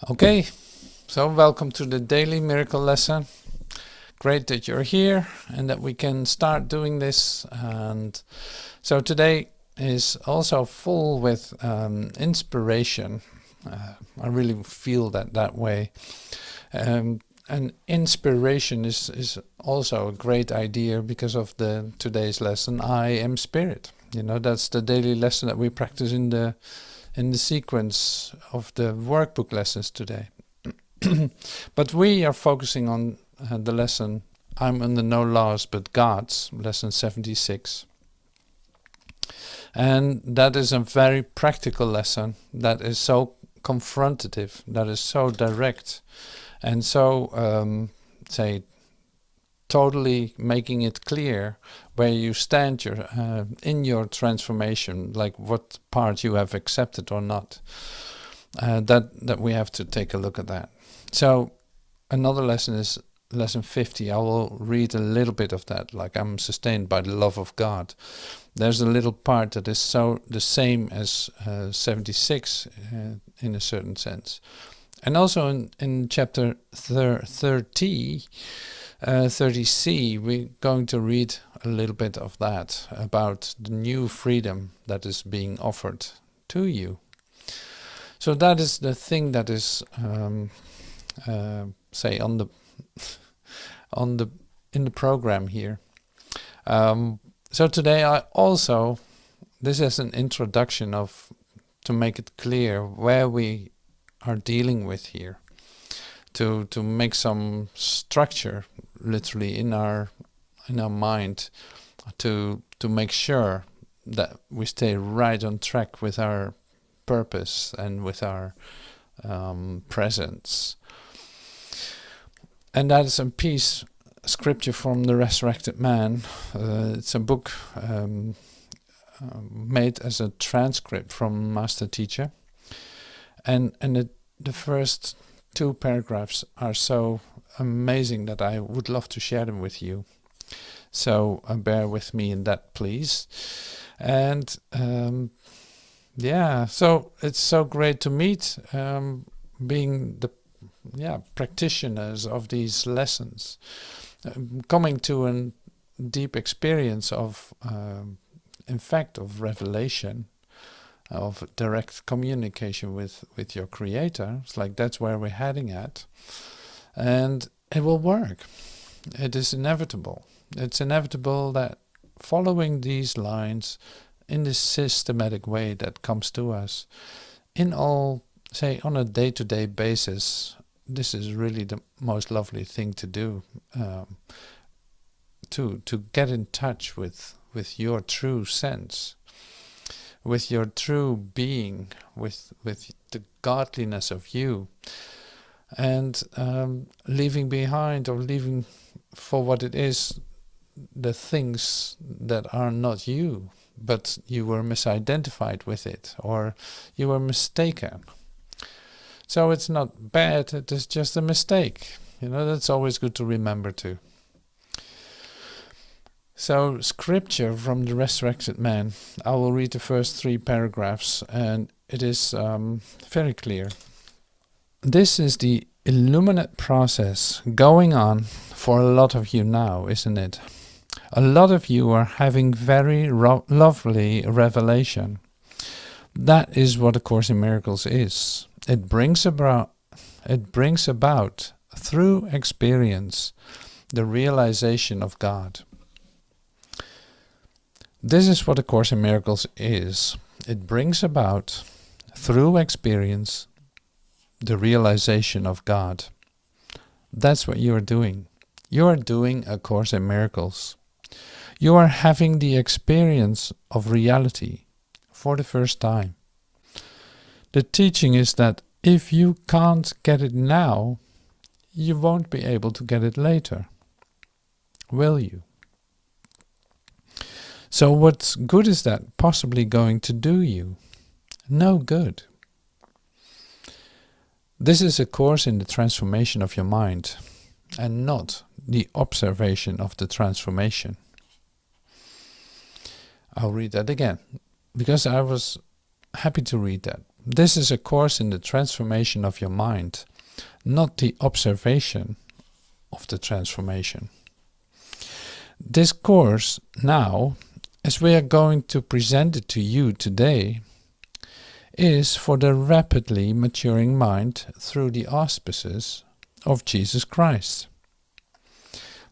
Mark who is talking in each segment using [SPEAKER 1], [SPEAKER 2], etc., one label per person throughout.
[SPEAKER 1] Okay, so welcome to the daily miracle lesson. Great that you're here and that we can start doing this. And so today is also full with inspiration. I really feel that way. And inspiration is also a great idea because of today's lesson. I am spirit. That's the daily lesson that we practice in the sequence of the workbook lessons today. But we are focusing on the lesson I'm under no laws but God's, lesson 76. And that is a very practical lesson that is so confrontative, that is so direct, and so, totally making it clear where you stand in your transformation, like what part you have accepted or not. That we have to take a look at that. So another lesson is lesson 50. I will read a little bit of that, like I'm sustained by the love of God. There's a little part that is so the same as 76 in a certain sense. And also in chapter 30, 30c, we're going to read a little bit of that, about the new freedom that is being offered to you. So that is the thing that is, say, in the program here. So today I also, this is an introduction to make it clear where we are dealing with here, to make some structure literally in our mind, to make sure that we stay right on track with our purpose and with our presence. And that is a piece scripture from the Resurrected Mind. It's a book made as a transcript from Master Teacher, and the first two paragraphs are so amazing that I would love to share them with you. So bear with me in that, please. And so it's so great to meet, being the practitioners of these lessons, coming to a deep experience of, in fact, of revelation, of direct communication with your Creator. It's like that's where we're heading at, and it will work. It is inevitable. It's inevitable that following these lines in this systematic way that comes to us in all, say, on a day-to-day basis, this is really the most lovely thing to do, to get in touch with your true sense, with your true being, with the godliness of you, and leaving behind, or leaving for what it is, the things that are not you, but you were misidentified with it, or you were mistaken. So it's not bad, it is just a mistake. That's always good to remember too. So, scripture from the Resurrected Man. I will read the first 3 paragraphs, and it is very clear. This is the illuminate process going on for a lot of you now, isn't it? A lot of you are having very lovely revelation. That is what A Course in Miracles is. It brings about through experience the realization of God. This is what A Course in Miracles is. It brings about through experience the realization of God. That's what you are doing. You are doing A Course in Miracles. You are having the experience of reality for the first time. The teaching is that if you can't get it now, you won't be able to get it later. Will you? So what good is that possibly going to do you? No good. This is a course in the transformation of your mind, and not the observation of the transformation. I'll read that again, because I was happy to read that. This is a course in the transformation of your mind, not the observation of the transformation. This course now, as we are going to present it to you today, is for the rapidly maturing mind through the auspices of Jesus Christ.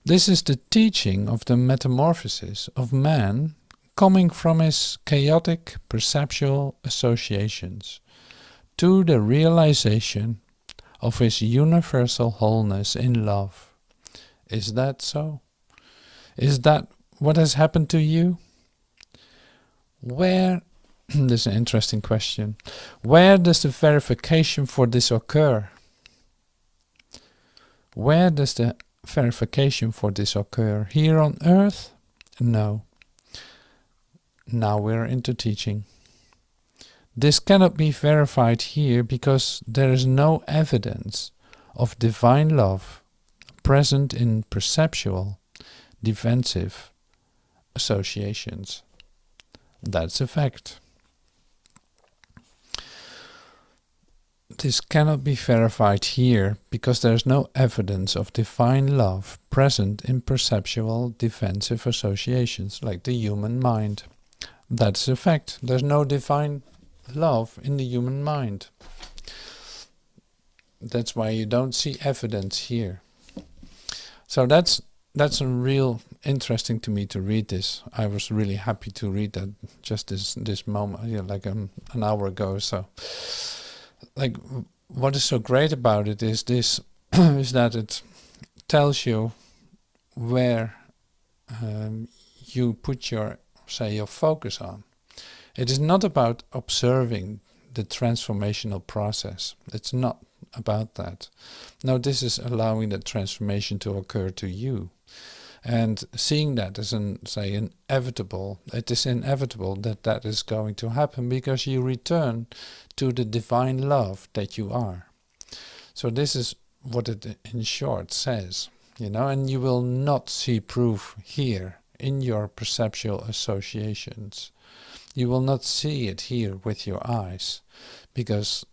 [SPEAKER 1] This is the teaching of the metamorphosis of man coming from his chaotic perceptual associations to the realization of his universal wholeness in love. Is that so? Is that what has happened to you? Where, this is an interesting question, where does the verification for this occur? Where does the verification for this occur? Here on earth? No. Now we're into teaching. This cannot be verified here because there is no evidence of divine love present in perceptual, defensive associations. That's a fact. This cannot be verified here because there is no evidence of divine love present in perceptual, defensive associations like the human mind. That's a fact. There's no divine love in the human mind. That's why you don't see evidence here. So that's a real interesting to me to read this. I was really happy to read that just this moment, like an hour ago or so. Like, what is so great about it is this, is that it tells you where you put your focus on. It is not about observing the transformational process. It's not about that. No, this is allowing the transformation to occur to you. And seeing that as inevitable, it is inevitable that is going to happen because you return to the divine love that you are. So this is what it in short says, and you will not see proof here in your perceptual associations. You will not see it here with your eyes because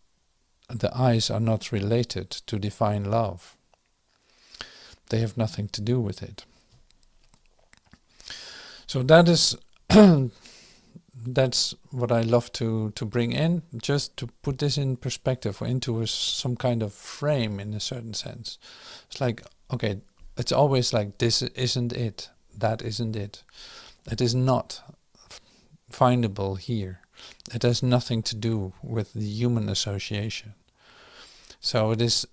[SPEAKER 1] the eyes are not related to divine love. They have nothing to do with it. So that is that's what I love to bring in, just to put this in perspective or into some kind of frame in a certain sense. It's like, okay, it's always like this isn't it, that isn't it. It is not findable here. It has nothing to do with the human association. So it is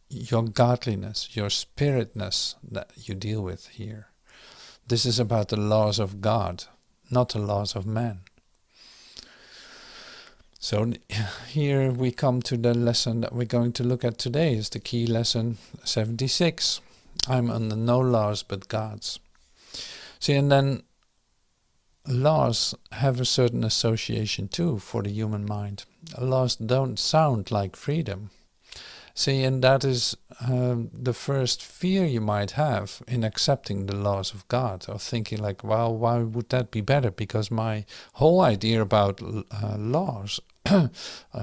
[SPEAKER 1] your godliness, your spiritness that you deal with here. This is about the laws of God, not the laws of man. So here we come to the lesson that we're going to look at today. Is the key lesson 76. I'm under no laws but God's. See, and then laws have a certain association too for the human mind. Laws don't sound like freedom. See, and that is the first fear you might have in accepting the laws of God, or thinking like, well, why would that be better? Because my whole idea about laws,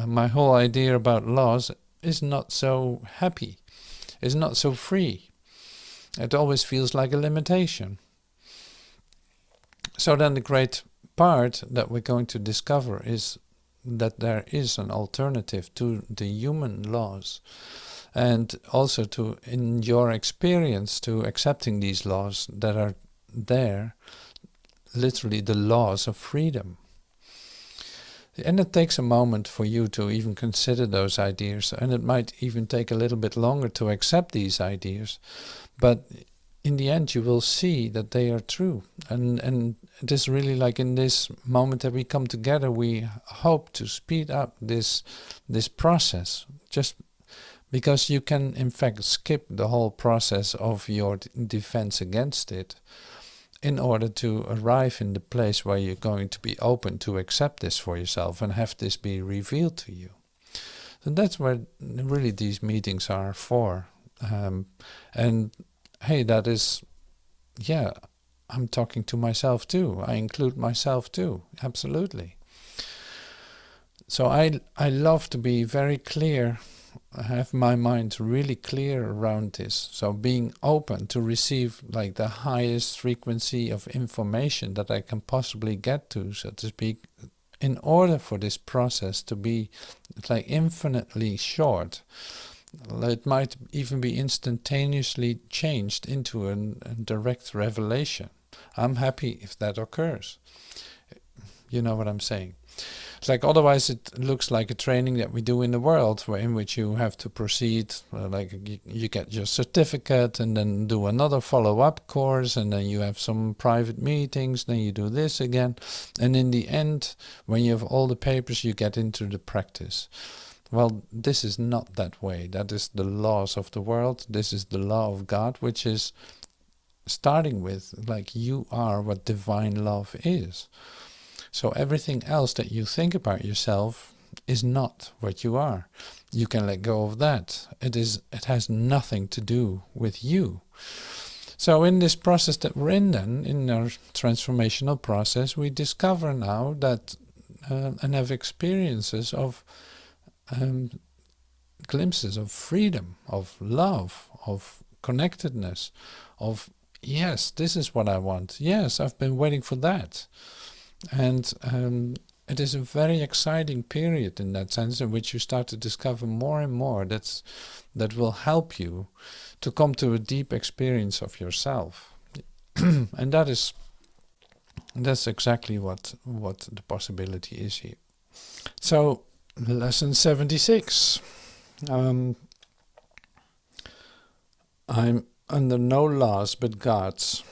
[SPEAKER 1] my whole idea about laws is not so happy, is not so free. It always feels like a limitation. So then the great part that we're going to discover is that there is an alternative to the human laws, and also to, in your experience, to accepting these laws that are there, literally the laws of freedom. And it takes a moment for you to even consider those ideas, and it might even take a little bit longer to accept these ideas, but in the end you will see that they are true. And it is really like in this moment that we come together, we hope to speed up this process, just because you can in fact skip the whole process of your defense against it in order to arrive in the place where you're going to be open to accept this for yourself and have this be revealed to you. So that's what really these meetings are for. And hey, that is, I'm talking to myself too. I include myself too, absolutely. So I love to be very clear, have my mind really clear around this. So being open to receive like the highest frequency of information that I can possibly get to, so to speak, in order for this process to be like infinitely short. It might even be instantaneously changed into a direct revelation. I'm happy if that occurs. You know what I'm saying? It's like otherwise it looks like a training that we do in the world, in which you have to proceed, like you get your certificate and then do another follow-up course, and then you have some private meetings, then you do this again, and in the end, when you have all the papers, you get into the practice. Well, this is not that way. That is the laws of the world. This is the law of God, which is starting with, like, you are what divine love is. So everything else that you think about yourself is not what you are. You can let go of that. It has nothing to do with you. So in this process that we're in then, in our transformational process, we discover now that and have experiences of glimpses of freedom, of love, of connectedness, of yes, this is what I want. Yes, I've been waiting for that. And it is a very exciting period in that sense, in which you start to discover more and more that will help you to come to a deep experience of yourself. And that's exactly what the possibility is here. So lesson 76. I'm under no laws but God's.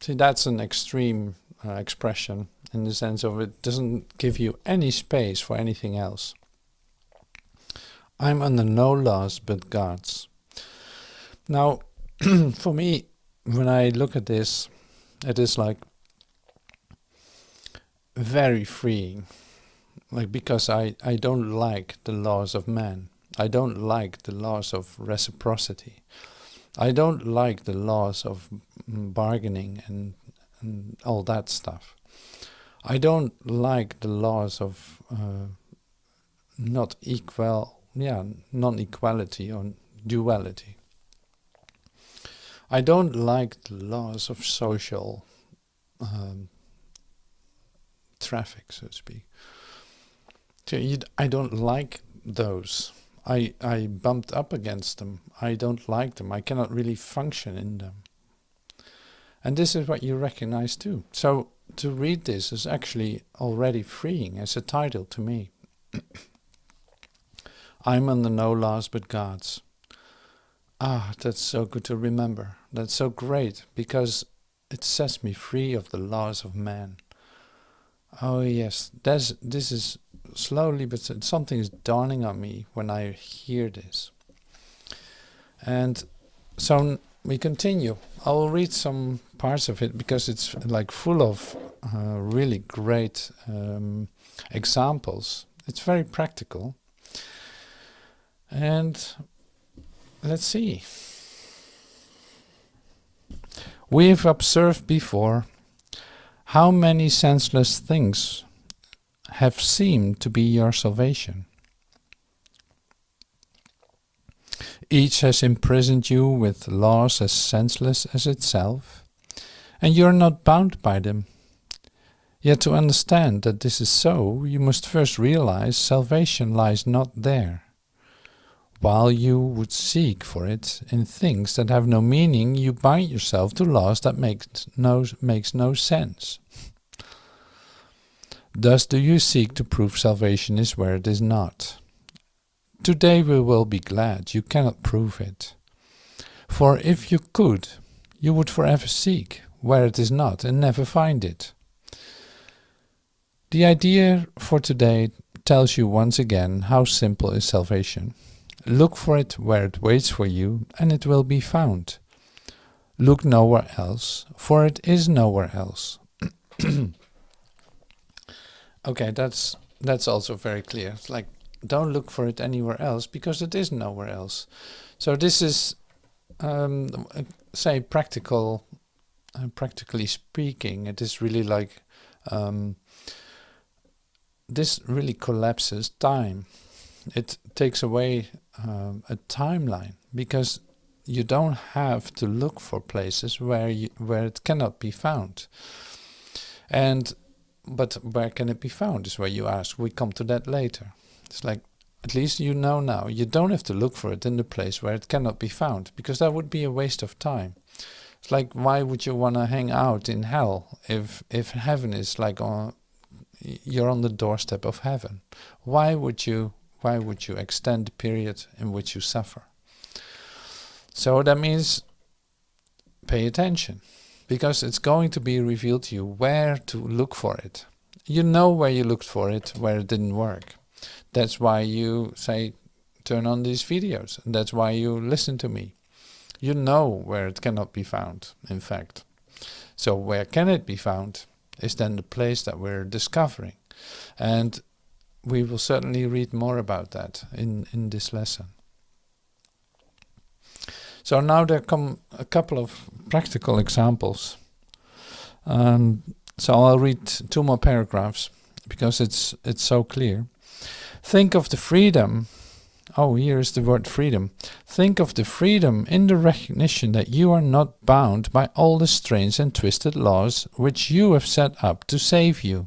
[SPEAKER 1] See, that's an extreme expression, in the sense of it doesn't give you any space for anything else. I'm under no laws but God's. Now, for me, when I look at this, it is like very freeing. Like, because I don't like the laws of man. I don't like the laws of reciprocity. I don't like the laws of bargaining and all that stuff. I don't like the laws of non-equality or duality. I don't like the laws of social traffic, so to speak. So I don't like those. I bumped up against them. I don't like them. I cannot really function in them. And this is what you recognize too. So to read this is actually already freeing as a title to me. I'm under no laws but God's. Ah, that's so good to remember. That's so great, because it sets me free of the laws of man. Oh yes, this is slowly, but something is dawning on me when I hear this. And so we continue. I will read some parts of it, because it's like full of really great examples. It's very practical. And let's see. We've observed before how many senseless things have seemed to be your salvation. Each has imprisoned you with laws as senseless as itself, and you are not bound by them. Yet to understand that this is so, you must first realize salvation lies not there. While you would seek for it in things that have no meaning, you bind yourself to laws that makes no sense. Thus do you seek to prove salvation is where it is not. Today we will be glad you cannot prove it. For if you could, you would forever seek where it is not and never find it. The idea for today tells you once again how simple is salvation. Look for it where it waits for you, and it will be found. Look nowhere else, for it is nowhere else. Okay, that's also very clear. It's like, don't look for it anywhere else, because it is nowhere else. So this is, say, practically speaking, it is really like this really collapses time. It takes away a timeline, because you don't have to look for places where it cannot be found. But where can it be found is where you ask. We come to that later. It's like, at least you know now, you don't have to look for it in the place where it cannot be found, because that would be a waste of time. It's like, why would you want to hang out in hell if heaven is like you're on the doorstep of heaven? Why would you extend the period in which you suffer? So that means pay attention, because it's going to be revealed to you where to look for it. You know where you looked for it, where it didn't work. That's why you say, turn on these videos. And that's why you listen to me. You know where it cannot be found, in fact. So where can it be found is then the place that we're discovering. And we will certainly read more about that in this lesson. So now there come a couple of practical examples. So I'll read 2 more paragraphs, because it's so clear. Think of the freedom. Oh, here is the word freedom. Think of the freedom in the recognition that you are not bound by all the strange and twisted laws which you have set up to save you.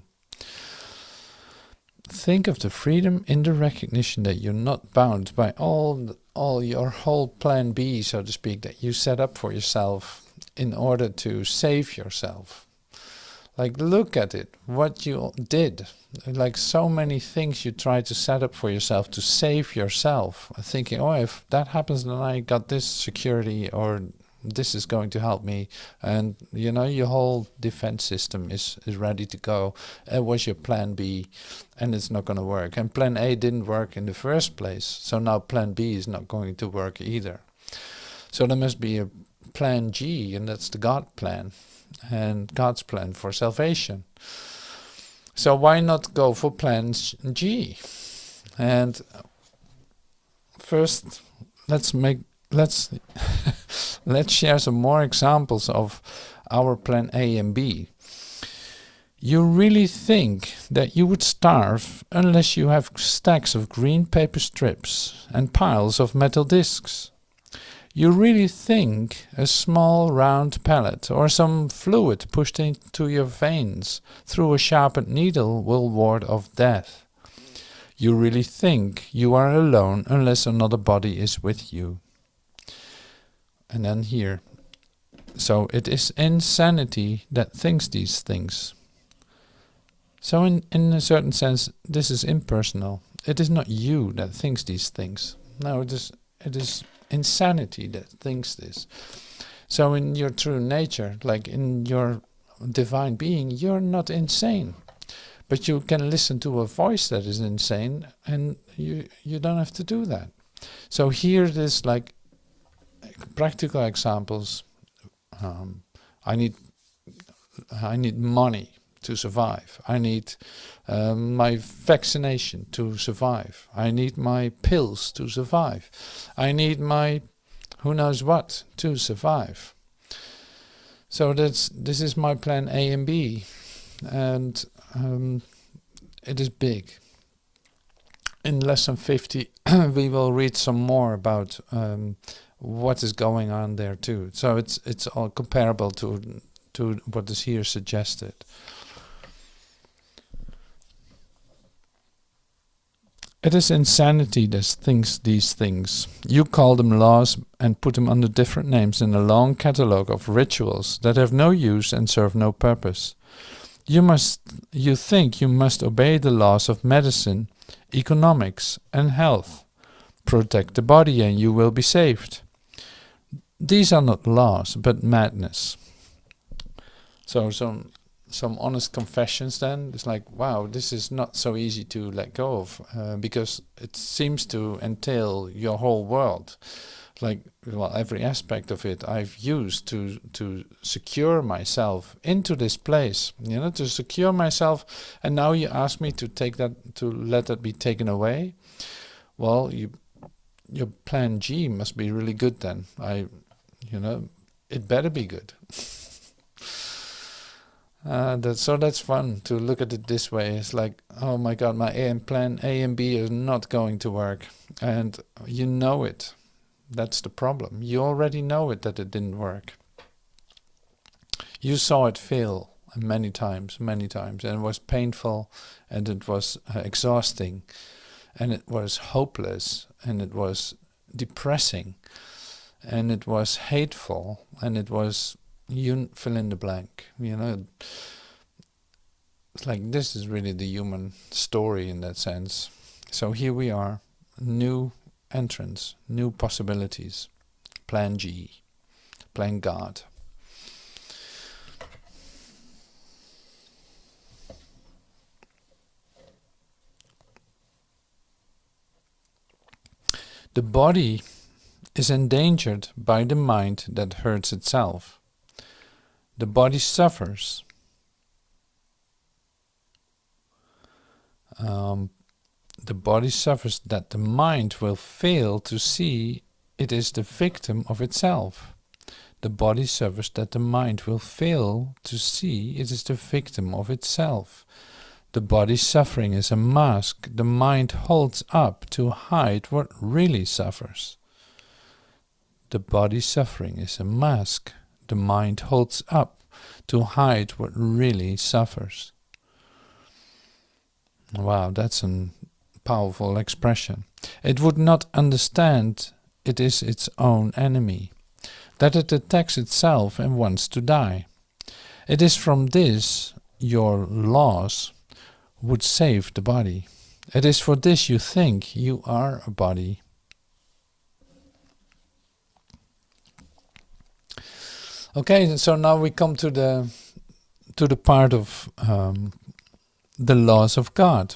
[SPEAKER 1] Think of the freedom in the recognition that you're not bound by all your whole plan B, so to speak, that you set up for yourself in order to save yourself. Like, look at it, what you did. Like, so many things you try to set up for yourself to save yourself. Thinking, oh, if that happens, then I got this security, or this is going to help me. And, you know, your whole defense system is ready to go. It was your plan B, and it's not going to work. And plan A didn't work in the first place, so now plan B is not going to work either. So there must be a plan G, and that's the God plan. And God's plan for salvation. So why not go for plan G? And first, let's share some more examples of our plan A and B. You really think that you would starve unless you have stacks of green paper strips and piles of metal discs. You really think a small round pellet or some fluid pushed into your veins through a sharpened needle will ward off death. You really think you are alone unless another body is with you. And then here. So it is insanity that thinks these things. So in a certain sense, this is impersonal. It is not you that thinks these things. No, it is insanity that thinks this. So in your true nature, like in your divine being, you're not insane. But you can listen to a voice that is insane, and you don't have to do that. So here it is like practical examples. I need money to survive. I need my vaccination to survive. I need my pills to survive. I need my who knows what to survive. So this is my plan A and B, and it is big. In lesson 50 we will read some more about what is going on there too. So it's all comparable to what is here suggested. It is insanity that thinks these things. You call them laws and put them under different names in a long catalogue of rituals that have no use and serve no purpose. You think you must obey the laws of medicine, economics and health. Protect the body and you will be saved. These are not laws, but madness. So some honest confessions then. It's like, wow, this is not so easy to let go of, because it seems to entail your whole world. Like, well, every aspect of it I've used to secure myself into this place, to secure myself, and now you ask me to let that be taken away. Well, your plan G must be really good then. It better be good. So that's fun to look at it this way. It's like, oh my God, my plan A and B is not going to work. And you know it. That's the problem. You already know it, that it didn't work. You saw it fail many times, and it was painful, and it was exhausting, and it was hopeless, and it was depressing, and it was hateful, and it was, you fill in the blank, you know. It's like, this is really the human story in that sense. So here we are, new entrance, new possibilities, plan G, plan God. The body is endangered by the mind that hurts itself. The body suffers. The body suffers that the mind will fail to see it is the victim of itself. The body suffers that the mind will fail to see it is the victim of itself. The body's suffering is a mask the mind holds up to hide what really suffers. The body's suffering is a mask the mind holds up to hide what really suffers. Wow, that's a powerful expression. It would not understand it is its own enemy, that it attacks itself and wants to die. It is from this your loss would save the body. It is for this you think you are a body. Okay, so now we come to the part of the laws of God.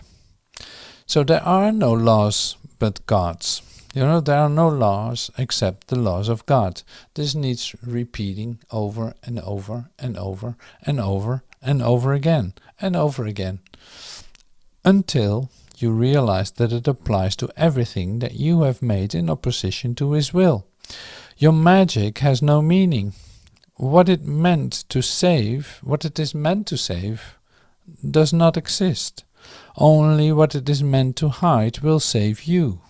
[SPEAKER 1] So there are no laws but God's. You know, there are no laws except the laws of God. This needs repeating over and over and over and over and over again and over again, until you realize that it applies to everything that you have made in opposition to His will. Your magic has no meaning. What it is meant to save, does not exist. Only what it is meant to hide will save you.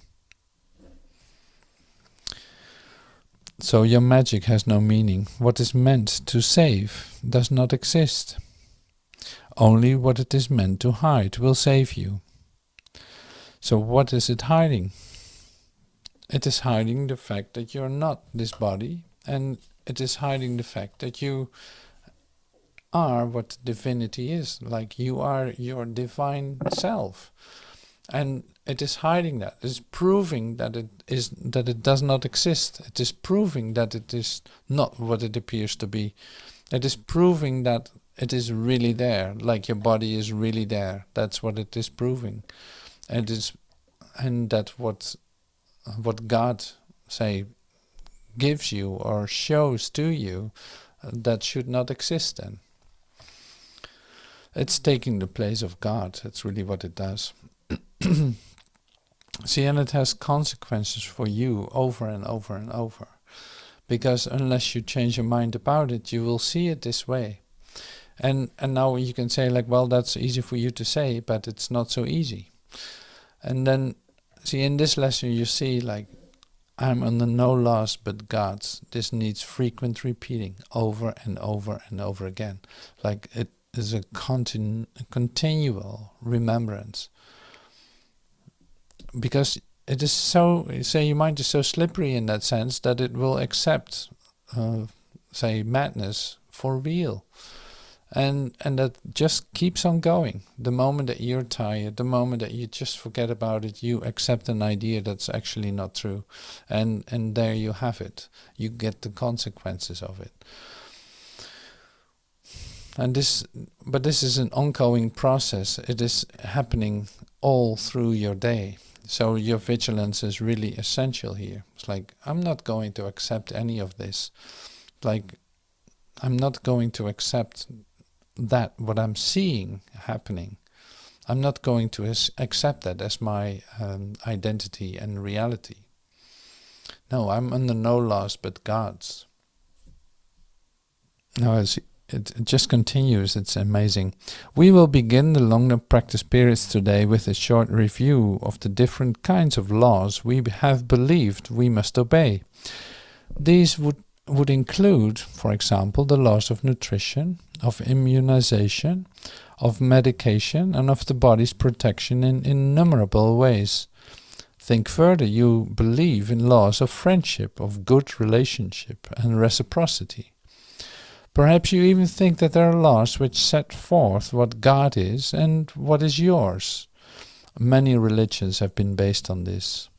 [SPEAKER 1] So your magic has no meaning. What is meant to save does not exist. Only what it is meant to hide will save you. So what is it hiding? It is hiding the fact that you're not this body, and it is hiding the fact that you are what divinity is, like you are your divine self. And it is hiding that. It is proving that it does not exist. It is proving that it is not what it appears to be. It is proving that it is really there, like your body is really there. That's what it is proving. And that what God say gives you or shows to you, that should not exist then. It's taking the place of God. That's really what it does. See, and it has consequences for you over and over and over. Because unless you change your mind about it, you will see it this way. And now you can say, like, well, that's easy for you to say, but it's not so easy. And then, see, in this lesson you see, like, I'm under no laws but God's. This needs frequent repeating over and over and over again. Like, it is a continual remembrance. Because it is so, say, your mind is so slippery in that sense that it will accept, say, madness for real. And that just keeps on going. The moment that you're tired, the moment that you just forget about it, you accept an idea that's actually not true. And there you have it. You get the consequences of it. And this is an ongoing process. It is happening all through your day. So your vigilance is really essential here. It's like, I'm not going to accept any of this. Like, I'm not going to accept that what I'm seeing happening. I'm not going to accept that as my identity and reality. No, I'm under no laws but God's. Now, it just continues. It's amazing. We will begin the longer practice periods today with a short review of the different kinds of laws we have believed we must obey. These would include, for example, the laws of nutrition, of immunization, of medication, and of the body's protection in innumerable ways. Think further, you believe in laws of friendship, of good relationship, and reciprocity. Perhaps you even think that there are laws which set forth what God is and what is yours. Many religions have been based on this.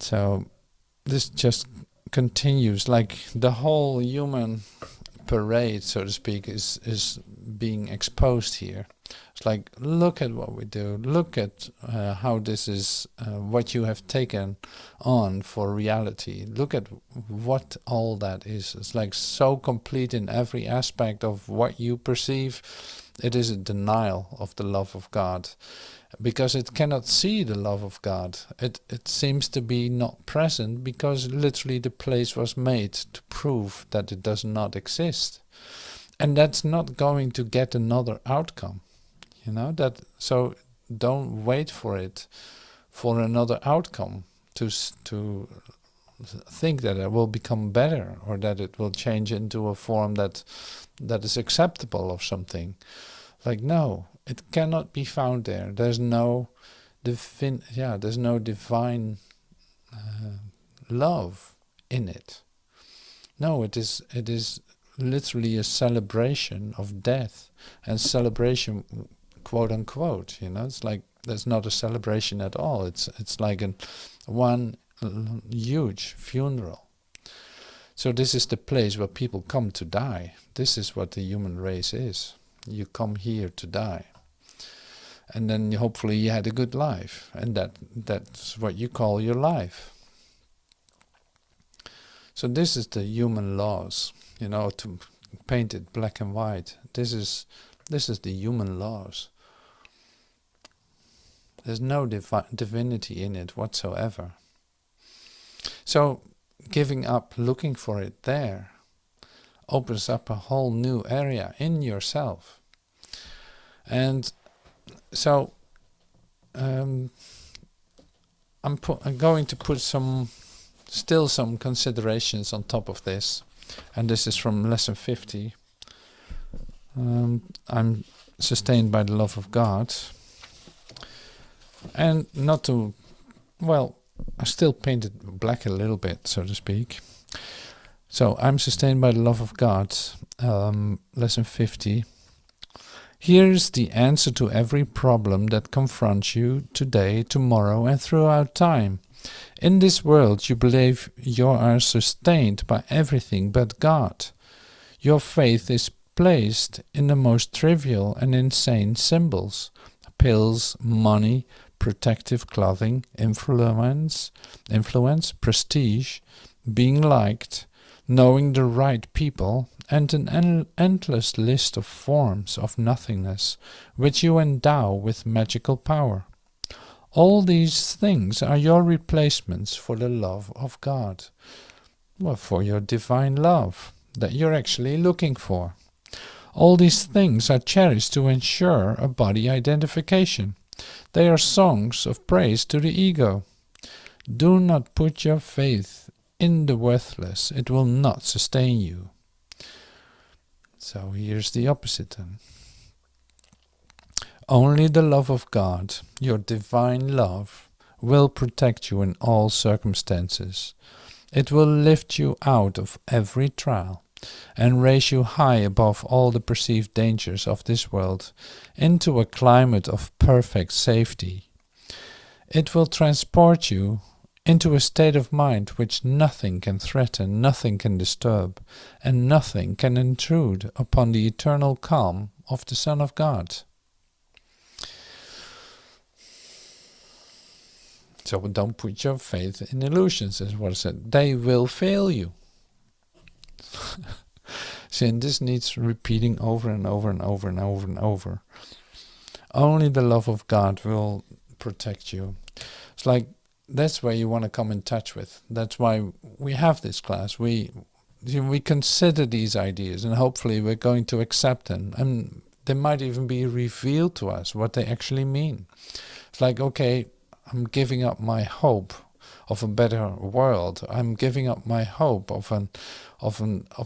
[SPEAKER 1] So this just continues, like the whole human parade, so to speak, is being exposed here. It's like, look at what we do, look at how this is what you have taken on for reality. Look at what all that is. It's like so complete in every aspect of what you perceive. It is a denial of the love of God, because it cannot see the love of God. It seems to be not present because literally the place was made to prove that it does not exist. And that's not going to get another outcome. You know, that, so don't wait for it, for another outcome, to think that it will become better or that it will change into a form that is acceptable of something. Like, no, it cannot be found there. There's no there's no divine love in it. No, it is literally a celebration of death, and celebration, quote unquote, you know, it's like there's not a celebration at all. It's like one huge funeral. So this is the place where people come to die. This is what the human race is. You come here to die, and then hopefully you had a good life, and that's what you call your life. So this is the human laws, you know, to paint it black and white. This is the human laws. There's no divinity in it whatsoever. So giving up looking for it there opens up a whole new area in yourself. And so I'm going to put some considerations on top of this, and this is from lesson 50. I'm sustained by the love of God, and not to, well, I still painted black a little bit, so to speak. So I'm sustained by the love of God, lesson 50. Here's the answer to every problem that confronts you today, tomorrow, and throughout time. In this world, you believe you are sustained by everything but God. Your faith is placed in the most trivial and insane symbols: pills, money, protective clothing, influence, prestige, being liked, knowing the right people, and an endless list of forms of nothingness which you endow with magical power. All these things are your replacements for the love of God. Well, for your divine love that you're actually looking for. All these things are cherished to ensure a body identification. They are songs of praise to the ego. Do not put your faith in the worthless. It will not sustain you. So here's the opposite then. Only the love of God, your divine love, will protect you in all circumstances. It will lift you out of every trial and raise you high above all the perceived dangers of this world into a climate of perfect safety. It will transport you into a state of mind which nothing can threaten, nothing can disturb, and nothing can intrude upon the eternal calm of the Son of God. So don't put your faith in illusions, is what I said. They will fail you. See, and this needs repeating over and over and over and over and over. Only the love of God will protect you. It's like, that's where you want to come in touch with. That's why we have this class. we consider these ideas, and hopefully we're going to accept them. And they might even be revealed to us what they actually mean. It's like, okay, I'm giving up my hope of a better world. I'm giving up my hope of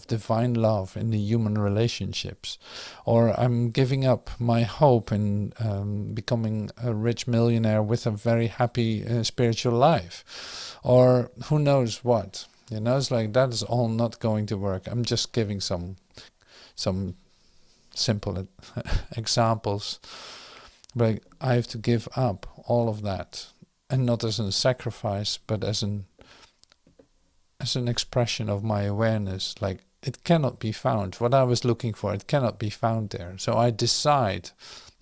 [SPEAKER 1] divine love in the human relationships, or I'm giving up my hope in becoming a rich millionaire with a very happy spiritual life, or who knows what. It's like that is all not going to work. I'm just giving some simple examples, but I have to give up all of that. And not as a sacrifice, but as an expression of my awareness. Like, it cannot be found. What I was looking for, it cannot be found there. So I decide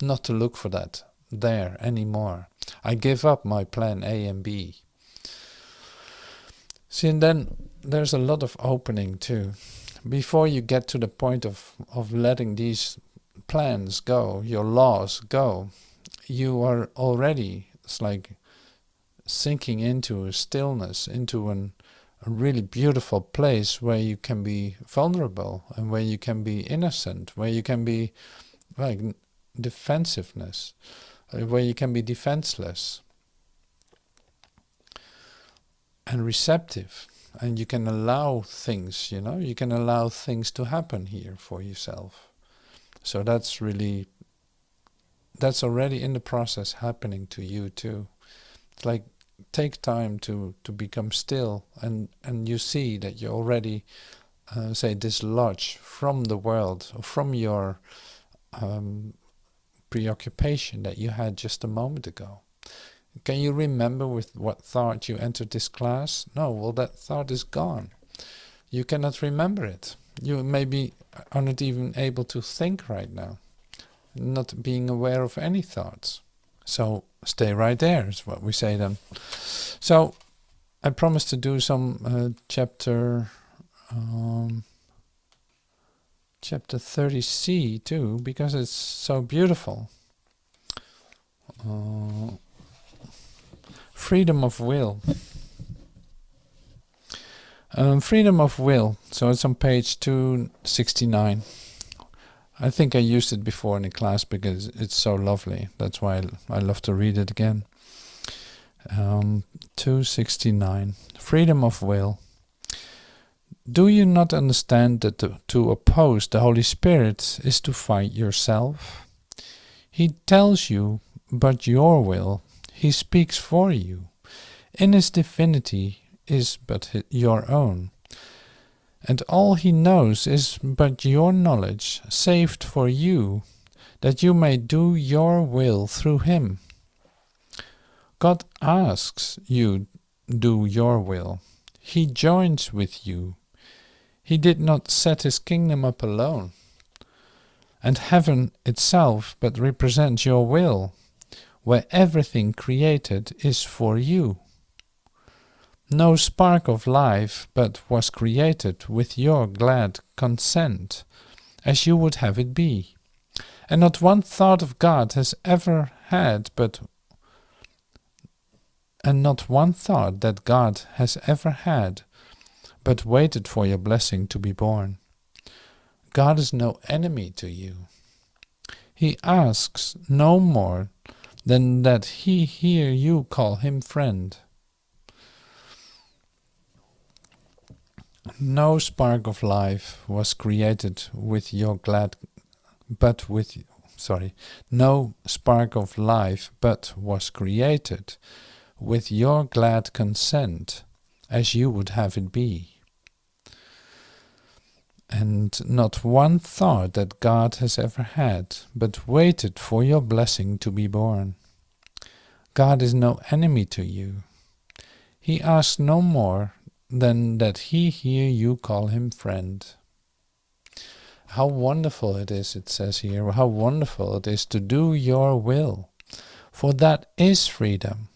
[SPEAKER 1] not to look for that there anymore. I give up my plan A and B. See, and then there's a lot of opening too. Before you get to the point of letting these plans go, your laws go, you are already, it's like, sinking into a stillness, into a really beautiful place where you can be vulnerable and where you can be innocent, where you can be like defensiveness, where you can be defenseless and receptive, and you can allow things, you can allow things to happen here for yourself. So that's already in the process happening to you too. It's like, take time to become still, and you see that you already dislodge from the world, or from your preoccupation that you had just a moment ago. Can you remember with what thought you entered this class? No, well, that thought is gone. You cannot remember it. You maybe are not even able to think right now, not being aware of any thoughts. So stay right there is what we say then. So I promised to do some chapter 30C too, because it's so beautiful. Freedom of will. Freedom of will. So it's on page 269. I think I used it before in the class because it's so lovely. That's why I love to read it again. 269. Freedom of will. Do you not understand that to oppose the Holy Spirit is to fight yourself? He tells you but your will. He speaks for you. In his divinity is but your own. And all he knows is but your knowledge, saved for you, that you may do your will through him. God asks you do your will. He joins with you. He did not set his kingdom up alone. And heaven itself but represents your will, where everything created is for you. No spark of life but was created with your glad consent, as you would have it be. And not one thought of God has ever had and not one thought that God has ever had, but waited for your blessing to be born. God is no enemy to you. He asks no more than that he hear you call him friend. No spark of life was created with your glad, no spark of life but was created with your glad consent, as you would have it be. And not one thought that God has ever had, but waited for your blessing to be born. God is no enemy to you. He asks no more than that he hear you call him friend. How wonderful it is, it says here, how wonderful it is to do your will, for that is freedom.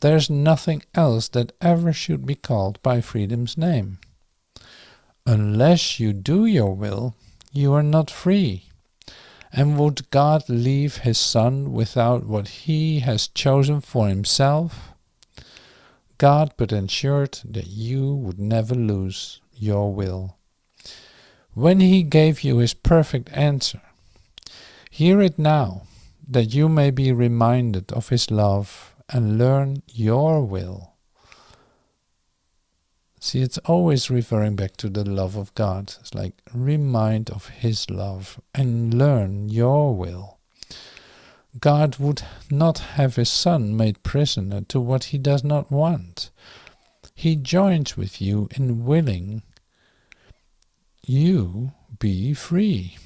[SPEAKER 1] There's nothing else that ever should be called by freedom's name. Unless you do your will, you are not free. And would God leave his Son without what he has chosen for himself? God but ensured that you would never lose your will. When he gave you his perfect answer, hear it now, that you may be reminded of his love and learn your will. See, it's always referring back to the love of God. It's like, remind of his love and learn your will. God would not have his son made prisoner to what he does not want. He joins with you in willing you be free.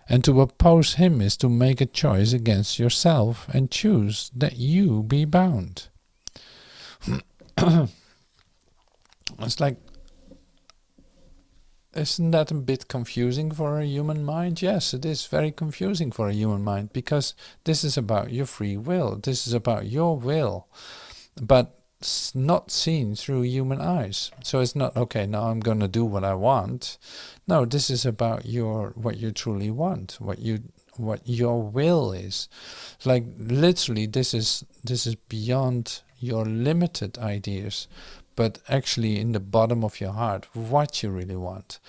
[SPEAKER 1] And to oppose him is to make a choice against yourself and choose that you be bound. It's like, isn't that a bit confusing for a human mind? Yes, it is very confusing for a human mind, because this is about your free will. This is about your will, but it's not seen through human eyes. So it's not, okay, now I'm going to do what I want. No, this is about what you truly want, what your will is. Like, literally, this is beyond your limited ideas, but actually in the bottom of your heart, what you really want.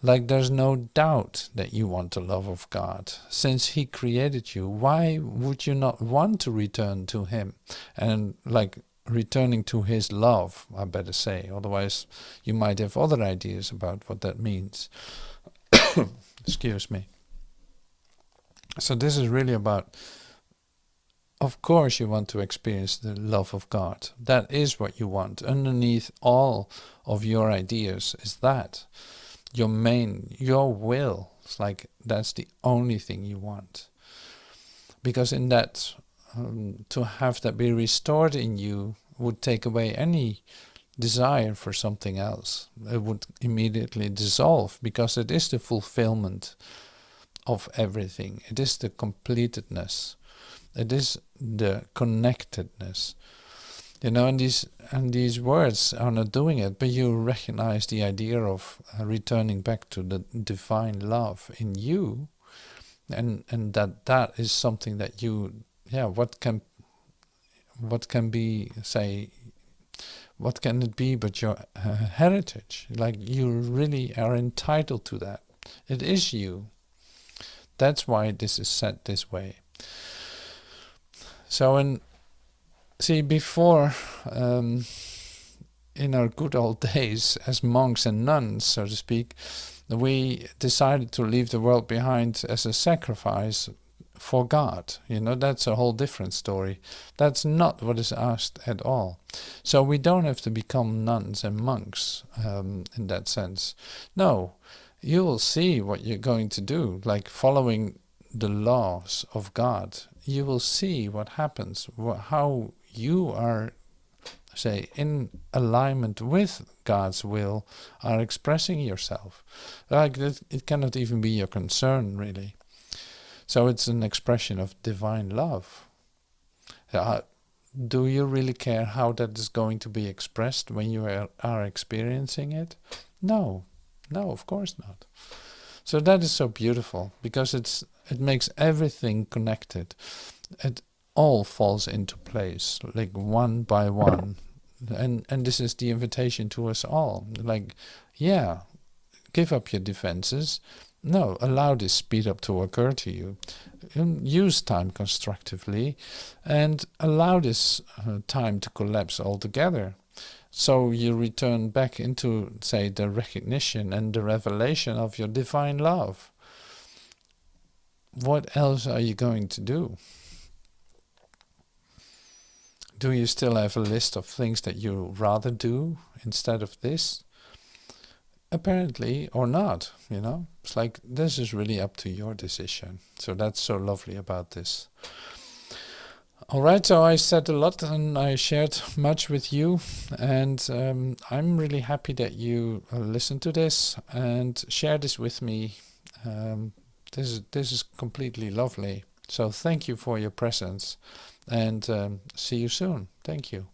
[SPEAKER 1] Like, there's no doubt that you want the love of God. Since he created you, why would you not want to return to him? And like, returning to his love, I better say. Otherwise, you might have other ideas about what that means. Excuse me. So this is really about, of course you want to experience the love of God. That is what you want. Underneath all of your ideas is that. Your will. It's like, that's the only thing you want. Because in that, to have that be restored in you would take away any desire for something else. It would immediately dissolve, because it is the fulfillment of everything. It is the completedness. It is the connectedness. You know, and these words are not doing it, but you recognize the idea of returning back to the divine love in you, and that is something that you, what can it be but your heritage? Like, you really are entitled to that. It is you. That's why this is said this way. So, before, in our good old days as monks and nuns, so to speak, we decided to leave the world behind as a sacrifice for God. You know, that's a whole different story. That's not what is asked at all. So we don't have to become nuns and monks in that sense. No, you will see what you're going to do, like following the laws of God. You will see what happens, how you are, say, in alignment with God's will, are expressing yourself. Like, it cannot even be your concern, really. So it's an expression of divine love. Do you really care how that is going to be expressed when you are experiencing it? No, of course not. So that is so beautiful, because it makes everything connected. It all falls into place, like one by one. And this is the invitation to us all. Like, give up your defenses. No, allow this speed up to occur to you. Use time constructively, and allow this time to collapse altogether. So you return back into, say, the recognition and the revelation of your divine love. What else are you going to do? Do you still have a list of things that you rather do instead of this? Apparently, or not, you know. It's like, this is really up to your decision. So that's so lovely about this. Alright, so I said a lot and I shared much with you, and I'm really happy that you listened to this and share this with me. This is completely lovely. So thank you for your presence, and see you soon. Thank you.